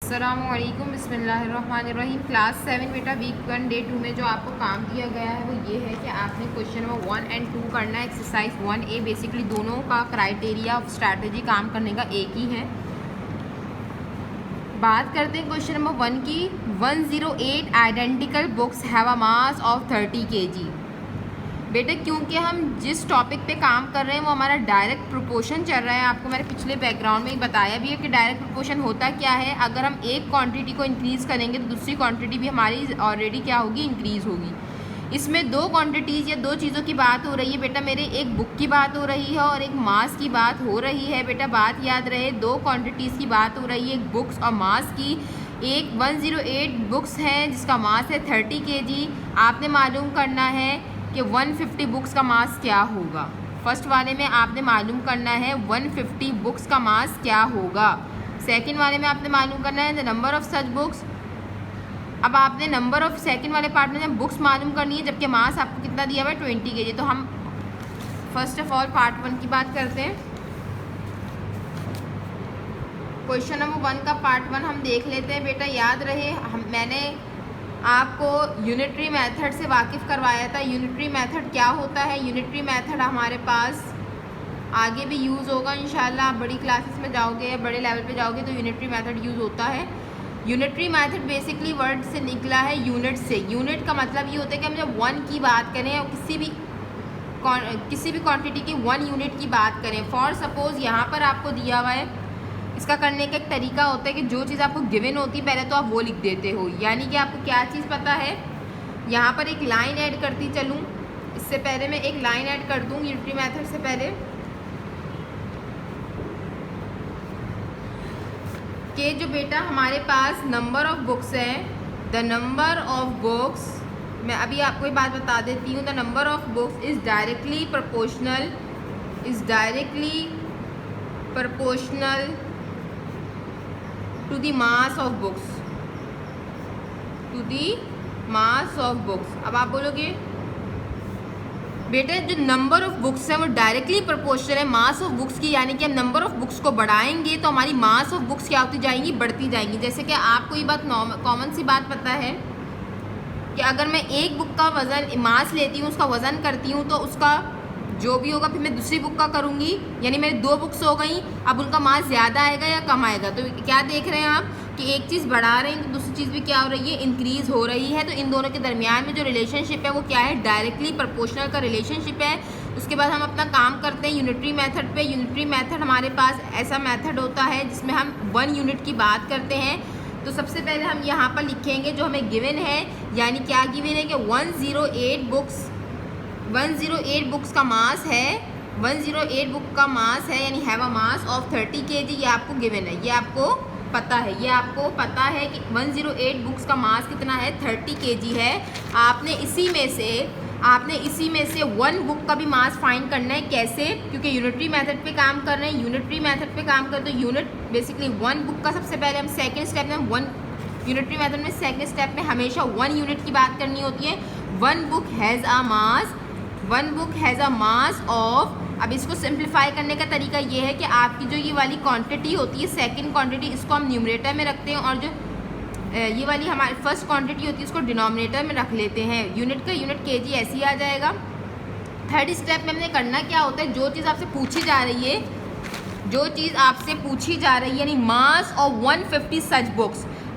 अस्सलामुअलैकुम बिस्मिल्लाहिर्रहमानिर्रहीम। क्लास 7 बेटा वीक 1 डे 2 में जो आपको काम दिया गया है वो ये है कि आपने क्वेश्चन नंबर 1 एंड 2 करना है। एक्सरसाइज 1A बेसिकली दोनों का क्राइटेरिया ऑफ स्ट्रैटेजी काम करने का एक ही है। बात करते हैं क्वेश्चन नंबर 1 की। 108 identical books have a mass of 30 kg। बेटा क्योंकि हम जिस टॉपिक पे काम कर रहे हैं वो हमारा डायरेक्ट प्रोपोर्शन चल रहा है। आपको मैंने पिछले बैकग्राउंड में ही बताया भी है कि डायरेक्ट प्रोपोर्शन होता क्या है। अगर हम एक क्वांटिटी को इंक्रीज़ करेंगे तो दूसरी क्वांटिटी भी हमारी ऑलरेडी क्या होगी, इंक्रीज़ होगी। इसमें दो क्वांटिटीज़ या दो चीज़ों की बात हो रही है बेटा। मेरे एक बुक की बात हो रही है और एक मास की बात हो रही है। बेटा बात याद रहे, दो क्वान्टिटीज़ की बात हो रही है, एक बुक्स और मास की। एक 108 बुक्स हैं जिसका मास है 30 kg। आपने मालूम करना है कि 150 बुक्स का मास क्या होगा। फर्स्ट वाले में आपने मालूम करना है 150 बुक्स का मास क्या होगा। सेकंड वाले में आपने मालूम करना है the number of such books. अब आपने नंबर ऑफ सेकंड वाले पार्ट में बुक्स मालूम करनी है, जबकि मास आपको कितना दिया हुआ है 20 kg। तो हम फर्स्ट ऑफ ऑल पार्ट 1 की बात करते हैं। क्वेश्चन नंबर 1 का पार्ट 1 हम देख लेते हैं। बेटा याद रहे, मैंने आपको यूनिटरी मेथड से वाकिफ़ करवाया था। यूनिटरी मेथड क्या होता है? यूनिटरी मेथड हमारे पास आगे भी यूज़ होगा इंशाल्लाह। आप बड़ी क्लासेस में जाओगे या बड़े लेवल पे जाओगे तो यूनिटरी मेथड यूज़ होता है। यूनिटरी मेथड बेसिकली वर्ड से निकला है यूनिट से। यूनिट का मतलब ये होता है कि हम जब 1 की बात करें और किसी भी क्वांटिटी की 1 यूनिट की बात करें। फॉर सपोज़ यहाँ पर आपको दिया हुआ है, इसका करने का एक तरीका होता है कि जो चीज़ आपको गिवन होती है पहले तो आप वो लिख देते हो। यानी कि आपको क्या चीज़ पता है, यहाँ पर एक लाइन ऐड करती चलूँ। इससे पहले मैं एक लाइन ऐड कर दूँ यूनिटरी मेथड से पहले कि जो बेटा हमारे पास नंबर ऑफ बुक्स है, द नंबर ऑफ बुक्स, मैं अभी आपको ये बात बता देती हूँ। The number of books is directly proportional to the mass of books. अब आप बोलोगे बेटा जो नंबर ऑफ बुक्स है वो डायरेक्टली प्रोपोर्शनल है मास ऑफ बुक्स की। यानी कि हम नंबर ऑफ बुक्स को बढ़ाएंगे तो हमारी मास ऑफ बुक्स क्या होती जाएंगी, बढ़ती जाएंगी। जैसे कि आपको ये बात कॉमन सी बात पता है कि अगर मैं एक बुक का वज़न मास लेती हूँ, उसका वज़न करती हूँ, तो उसका जो भी होगा फिर मैं दूसरी बुक का करूँगी, यानी मेरी 2 बुक्स हो गई। अब उनका मास ज़्यादा आएगा या कम आएगा। तो क्या देख रहे हैं आप कि एक चीज़ बढ़ा रहे हैं तो दूसरी चीज़ भी क्या हो रही है, इंक्रीज़ हो रही है। तो इन दोनों के दरमियान में जो रिलेशनशिप है वो क्या है, डायरेक्टली प्रोपोर्शनल का रिलेशनशिप है। उसके बाद हम अपना काम करते हैं यूनिटरी मेथड पे। यूनिटरी मेथड हमारे पास ऐसा मेथड होता है जिसमें हम 1 यूनिट की बात करते हैं। तो सबसे पहले हम यहाँ पर लिखेंगे जो हमें गिवन है, यानी क्या गिवन है कि 108 बुक्स का मास है। 108 बुक का मास है यानी have a mass of 30 kg। ये आपको गिवन है, ये आपको पता है कि 108 बुक्स का मास कितना है, 30 kg है। आपने इसी में से 1 बुक का भी मास फाइंड करना है। कैसे? क्योंकि यूनिटरी मेथड पे काम कर रहे हैं। तो यूनिट बेसिकली 1 बुक का सबसे पहले हम सेकेंड स्टेप में यूनिटरी मेथड में सेकेंड स्टेप में हमेशा 1 यूनिट की बात करनी होती है। 1 book has a mass of. अब इसको सिंप्लीफाई करने का तरीका ये है कि आपकी जो ये वाली क्वांटिटी होती है, सेकंड क्वांटिटी, इसको हम न्यूमरेटर में रखते हैं और जो ये वाली हमारी फर्स्ट क्वांटिटी होती है उसको डिनोमिनेटर में रख लेते हैं। यूनिट का यूनिट kg ऐसे ही आ जाएगा। थर्ड स्टेप में हमने करना क्या होता है, जो चीज़ आपसे पूछी जा रही है, यानी मास ऑफ 150 सच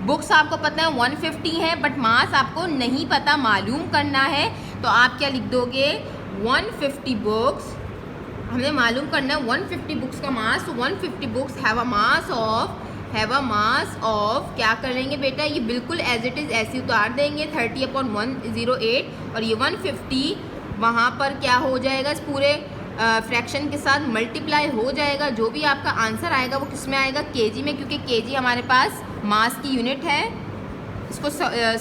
बुक्स आपको पता है 150 है, बट मास आपको नहीं पता, मालूम करना है। तो आप क्या लिख दोगे, 150 बुक्स, हमें मालूम करना है 150 बुक्स का मास। तो 150 books have a mass of क्या करेंगे बेटा, ये बिल्कुल एज इट इज़ ऐसे उतार देंगे 30/108 और ये 150 वहाँ पर क्या हो जाएगा, इस पूरे फ्रैक्शन के साथ मल्टीप्लाई हो जाएगा। जो भी आपका आंसर आएगा वो किस में आएगा, kg में, क्योंकि kg हमारे पास मास की यूनिट है। इसको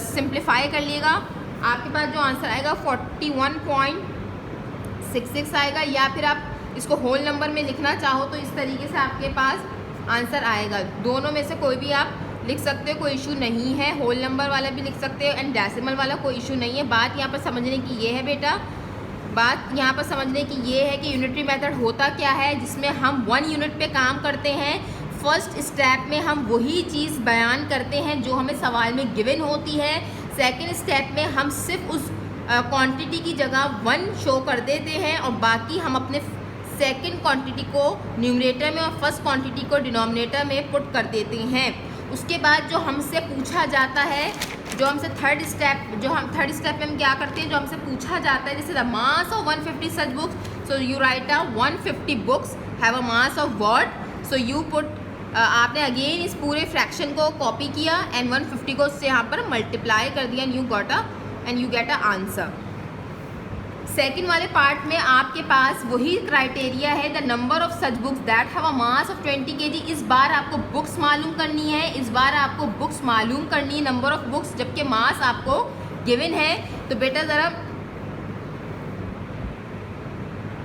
सिंप्लीफाई कर लिएगा, आपके पास जो आंसर आएगा 41.66 आएगा। या फिर आप इसको होल नंबर में लिखना चाहो तो इस तरीके से आपके पास आंसर आएगा। दोनों में से कोई भी आप लिख सकते हो, कोई इशू नहीं है। होल नंबर वाला भी लिख सकते हो एंड डेसिमल वाला, कोई इशू नहीं है। बात यहाँ पर समझने की ये है बेटा, कि यूनिटरी मेथड होता क्या है, जिसमें हम 1 यूनिट पे काम करते हैं। फर्स्ट स्टेप में हम वही चीज़ बयान करते हैं जो हमें सवाल में गिवन होती है। सेकंड स्टेप में हम सिर्फ उस क्वांटिटी की जगह 1 शो कर देते हैं और बाकी हम अपने सेकंड क्वांटिटी को न्यूमरेटर में और फर्स्ट क्वांटिटी को डिनोमिनेटर में पुट कर देते हैं। उसके बाद जो हमसे पूछा जाता है, जो हमसे थर्ड स्टेप में हम क्या करते हैं, जो हमसे पूछा जाता है, जैसे the mass of 150 such books, so you right a 150 books have a mass of what, so you put, आपने अगेन इस पूरे फ्रैक्शन को कॉपी किया एंड 150 को उससे यहाँ पर मल्टीप्लाई कर दिया and you get a answer. Second वाले पार्ट में आपके पास वही क्राइटेरिया है, the number of such books that have a mass of 20 kg। इस बार आपको बुक्स मालूम करनी है, नंबर ऑफ बुक्स, जबकि मास आपको गिवन है। तो बेटा ज़रा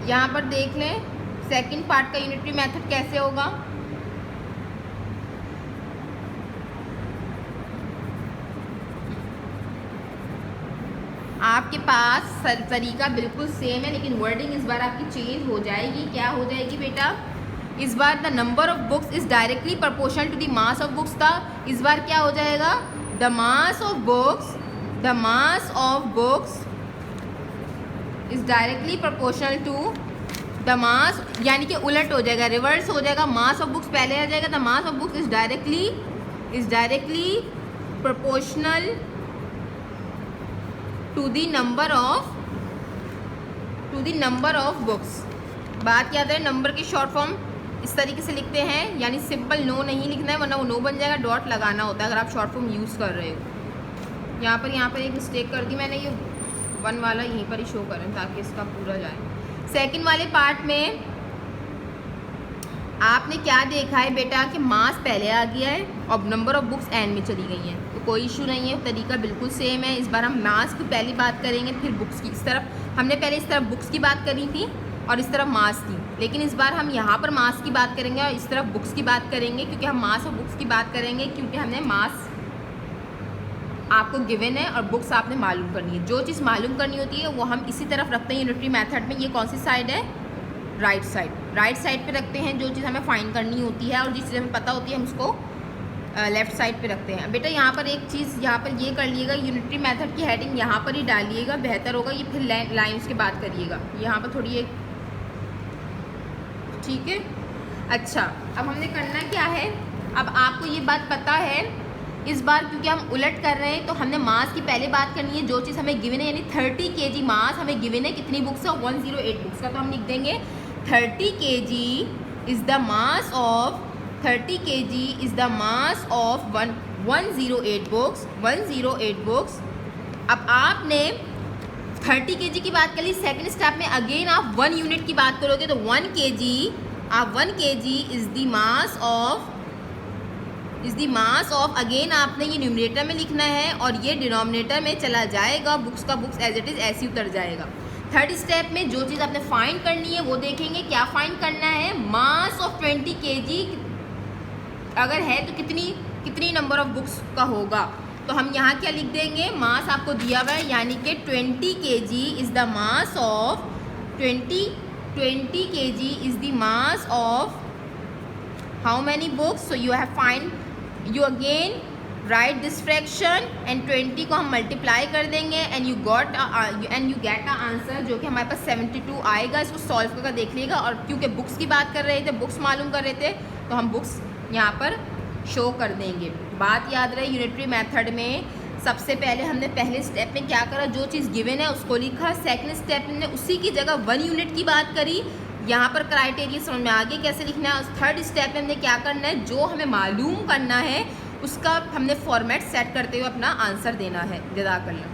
यहाँ पर देख लें सेकेंड पार्ट का यूनिटरी मेथड कैसे होगा। आपके पास तरीका बिल्कुल सेम है, लेकिन वर्डिंग इस बार आपकी चेंज हो जाएगी। क्या हो जाएगी बेटा, इस बार the number of books is directly proportional to the mass of books था। इस बार क्या हो जाएगा, the mass of books is directly proportional to the mass, यानी कि उलट हो जाएगा, रिवर्स हो जाएगा। मास ऑफ बुक्स पहले आ जाएगा, the mass of books is directly proportional to the number of books. बात याद है, नंबर की शॉर्ट फॉर्म इस तरीके से लिखते हैं, यानी सिंपल नो नहीं लिखना है वरना वो नो बन जाएगा, डॉट लगाना होता है अगर आप शॉर्ट फॉर्म यूज़ कर रहे हो। यहाँ पर एक मिस्टेक कर दी मैंने, ये 1 वाला यहीं पर ही शो करें ताकि इसका पूरा जाए। सेकंड वाले पार्ट में आपने क्या देखा है बेटा कि मास पहले आ गया है और नंबर ऑफ बुक्स एंड में चली गई हैं, तो कोई इशू नहीं है, तरीका बिल्कुल सेम है। इस बार हम मास की पहली बात करेंगे, फिर बुक्स की। इस तरफ हमने पहले इस तरफ बुक्स की बात करी थी और इस तरफ मास की, लेकिन इस बार हम यहाँ पर मास की बात करेंगे और इस तरफ बुक्स की बात करेंगे, क्योंकि हम मास और बुक्स की बात करेंगे क्योंकि हमने मास आपको गिवन है और बुक्स आपने मालूम करनी है। जो चीज़ मालूम करनी होती है वो हम इसी तरफ रखते हैं यूनिटरी मेथड में। ये कौन सी साइड है, राइट साइड पे रखते हैं जो चीज़ हमें फाइंड करनी होती है, और जिस चीज़ हमें पता होती है हम उसको लेफ़्ट साइड पे रखते हैं। बेटा यहाँ पर एक चीज़ यहाँ पर ये कर लिएगा, यूनिटरी मेथड की हेडिंग यहाँ पर ही डालिएगा, बेहतर होगा। ये फिर लाइन्स के बाद करिएगा, यहाँ पर थोड़ी एक, ठीक है। अच्छा, अब हमने करना क्या है, अब आपको ये बात पता है, इस बार क्योंकि हम उलट कर रहे हैं तो हमने मास की पहले बात करनी है, जो चीज़ हमें गिवन है, यानी 30 kg मास हमें गिवन है। कितनी बुक्स है, 108 बुक्स का, तो हम लिख देंगे 30 kg is the mass of 108 books. अब आपने 30 kg की बात कर ली, सेकेंड स्टेप में अगेन आप 1 यूनिट की बात करोगे तो 1 kg is the mass of again आपने ये न्यूमरेटर में लिखना है और ये डिनोमिनेटर में चला जाएगा, बुक्स का बुक्स एज इट इज़ ऐसे ही उतर जाएगा। थर्ड स्टेप में जो चीज़ आपने फाइंड करनी है वो देखेंगे, क्या फाइंड करना है, मास ऑफ 20 kg अगर है तो कितनी नंबर ऑफ बुक्स का होगा। तो हम यहाँ क्या लिख देंगे, मास आपको दिया हुआ है, यानी कि 20 kg is the mass of 20 kg is the mass of how many books. So you have find, you again right this fraction and 20 को हम मल्टीप्लाई कर देंगे and you get a answer जो कि हमारे पास 72 आएगा। इसको सॉल्व करके देख लीजिएगा। और क्योंकि बुक्स की बात कर रहे थे, बुक्स मालूम कर रहे थे, तो हम बुक्स यहाँ पर शो कर देंगे। बात याद रहे, यूनिटरी मेथड में सबसे पहले हमने पहले स्टेप में क्या करा, जो चीज़ गिवन है उसको लिखा। सेकंड स्टेप में उसी की जगह 1 यूनिट की बात करी, यहाँ पर क्राइटेरिया समझ में आगे कैसे लिखना है। थर्ड स्टेप में हमने क्या करना है, जो हमें मालूम करना है उसका हमने फॉर्मेट सेट करते हुए अपना आंसर देना है। जज़ाकल्लाह।